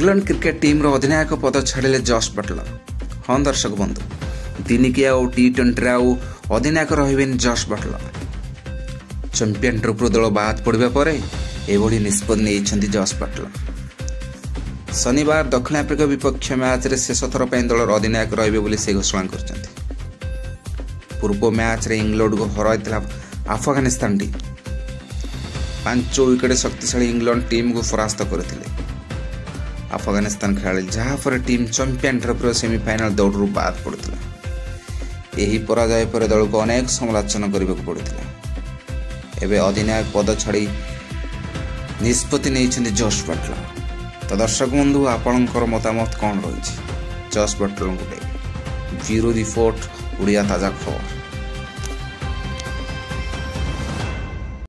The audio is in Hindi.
इंग्लैंड क्रिकेट टीम रो अधिनायक पद छाड़िले जॉस बटलर। हाँ दर्शक बंधु, दिनिकिया और टी20 अधिनायक रहिबेन जॉस बटलर। चैंपियन ट्रॉफी दल बाद पड़िबा परे एभली निष्पत्ति नेइछन्ति जॉस बटलर। शनिवार दक्षिण आफ्रिका विपक्ष मैच रे शेष थर पई दलर अधिनायक रहिबे बोली से घोषणा करछन्ति। पूर्व मैच रे इंग्लैंड को हराइथिला अफगानिस्तान टीम 5 विकेट शक्तिशाली इंग्लैंड टीम को परास्त करथिले। अफगानिस्तान खेलाड़ी जहाँफल टीम चैंपियन ट्रॉफी सेमिफाइनल दौड़ बाद पड़ता। यही पराजय पर दल को अनेक समालोचना करने को पड़ता। एवं अधिनायक पद छाड़ी निष्पत्ति नहीं जॉस बटलर। तो दर्शक बंधु, आपणकर मतामत कौन रही? जॉस बटलर गोटे ब्यूरो रिपोर्ट, ओडिया ताजा खबर।